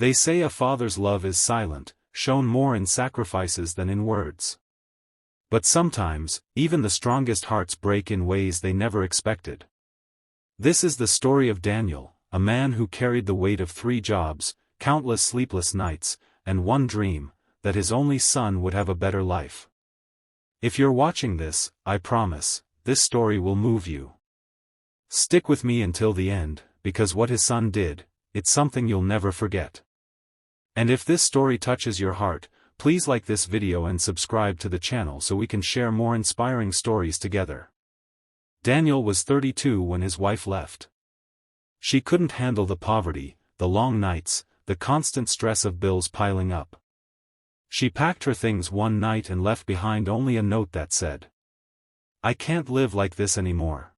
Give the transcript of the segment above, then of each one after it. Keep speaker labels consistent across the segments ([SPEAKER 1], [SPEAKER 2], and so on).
[SPEAKER 1] They say a father's love is silent, shown more in sacrifices than in words. But sometimes, even the strongest hearts break in ways they never expected. This is the story of Daniel, a man who carried the weight of 3 jobs, countless sleepless nights, and one dream, that his only son would have a better life. If you're watching this, I promise, this story will move you. Stick with me until the end, because what his son did, it's something you'll never forget. And if this story touches your heart, please like this video and subscribe to the channel so we can share more inspiring stories together. Daniel was 32 when his wife left. She couldn't handle the poverty, the long nights, the constant stress of bills piling up. She packed her things one night and left behind only a note that said, "I can't live like this anymore."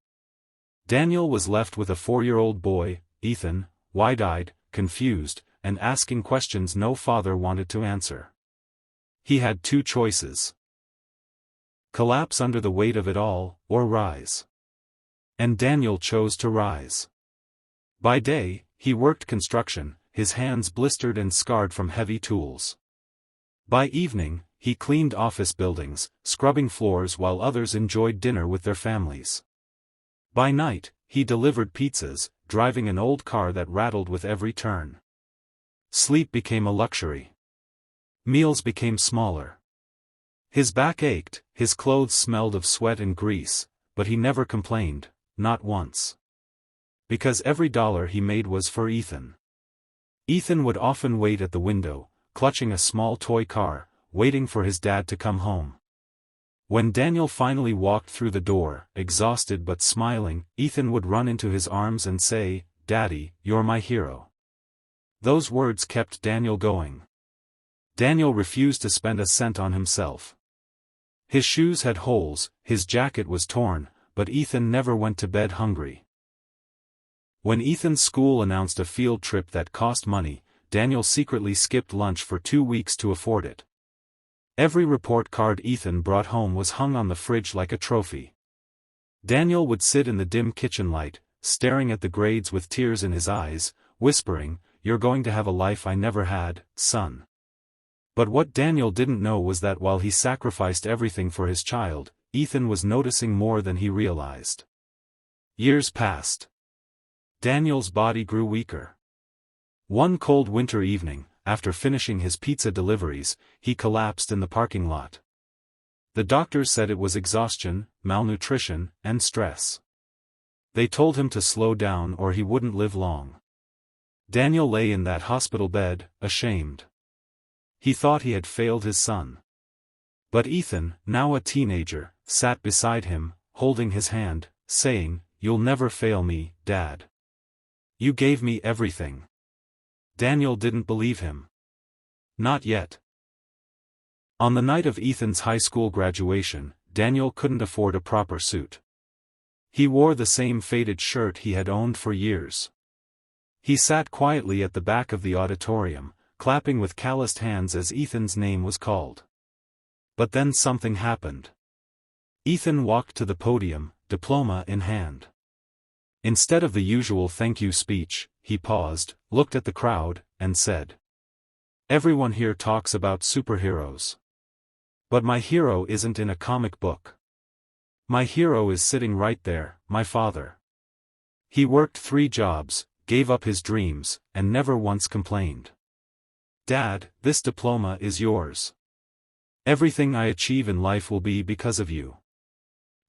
[SPEAKER 1] Daniel was left with a 4-year-old boy, Ethan, wide-eyed, confused, and asking questions no father wanted to answer. He had 2 choices: collapse under the weight of it all, or rise. And Daniel chose to rise. By day, he worked construction, his hands blistered and scarred from heavy tools. By evening, he cleaned office buildings, scrubbing floors while others enjoyed dinner with their families. By night, he delivered pizzas, driving an old car that rattled with every turn. Sleep became a luxury. Meals became smaller. His back ached, his clothes smelled of sweat and grease, but he never complained, not once. Because every dollar he made was for Ethan. Ethan would often wait at the window, clutching a small toy car, waiting for his dad to come home. When Daniel finally walked through the door, exhausted but smiling, Ethan would run into his arms and say, "Daddy, you're my hero." Those words kept Daniel going. Daniel refused to spend a cent on himself. His shoes had holes, his jacket was torn, but Ethan never went to bed hungry. When Ethan's school announced a field trip that cost money, Daniel secretly skipped lunch for 2 weeks to afford it. Every report card Ethan brought home was hung on the fridge like a trophy. Daniel would sit in the dim kitchen light, staring at the grades with tears in his eyes, whispering, "You're going to have a life I never had, son." But what Daniel didn't know was that while he sacrificed everything for his child, Ethan was noticing more than he realized. Years passed. Daniel's body grew weaker. One cold winter evening, after finishing his pizza deliveries, he collapsed in the parking lot. The doctors said it was exhaustion, malnutrition, and stress. They told him to slow down or he wouldn't live long. Daniel lay in that hospital bed, ashamed. He thought he had failed his son. But Ethan, now a teenager, sat beside him, holding his hand, saying, "You'll never fail me, Dad. You gave me everything." Daniel didn't believe him. Not yet. On the night of Ethan's high school graduation, Daniel couldn't afford a proper suit. He wore the same faded shirt he had owned for years. He sat quietly at the back of the auditorium, clapping with calloused hands as Ethan's name was called. But then something happened. Ethan walked to the podium, diploma in hand. Instead of the usual thank you speech, he paused, looked at the crowd, and said, "Everyone here talks about superheroes. But my hero isn't in a comic book. My hero is sitting right there, my father. He worked 3 jobs, gave up his dreams, and never once complained. Dad, this diploma is yours. Everything I achieve in life will be because of you."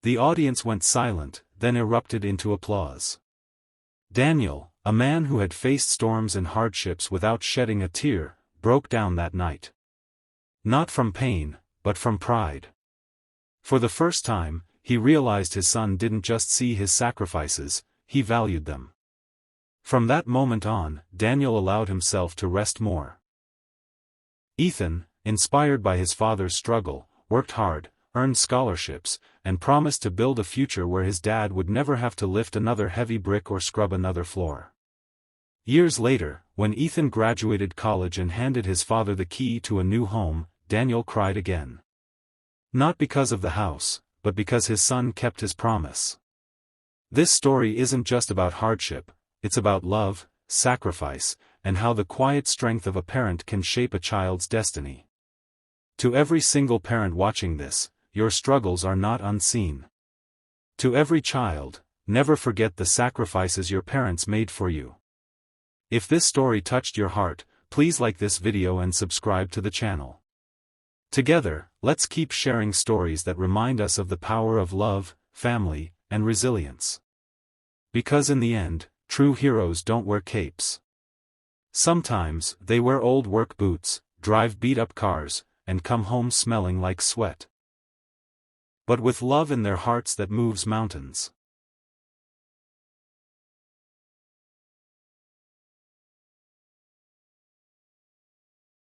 [SPEAKER 1] The audience went silent, then erupted into applause. Daniel, a man who had faced storms and hardships without shedding a tear, broke down that night. Not from pain, but from pride. For the first time, he realized his son didn't just see his sacrifices, he valued them. From that moment on, Daniel allowed himself to rest more. Ethan, inspired by his father's struggle, worked hard, earned scholarships, and promised to build a future where his dad would never have to lift another heavy brick or scrub another floor. Years later, when Ethan graduated college and handed his father the key to a new home, Daniel cried again. Not because of the house, but because his son kept his promise. This story isn't just about hardship, it's about love, sacrifice, and how the quiet strength of a parent can shape a child's destiny. To every single parent watching this, your struggles are not unseen. To every child, never forget the sacrifices your parents made for you. If this story touched your heart, please like this video and subscribe to the channel. Together, let's keep sharing stories that remind us of the power of love, family, and resilience. Because in the end, true heroes don't wear capes. Sometimes, they wear old work boots, drive beat-up cars, and come home smelling like sweat. But with love in their hearts that moves mountains.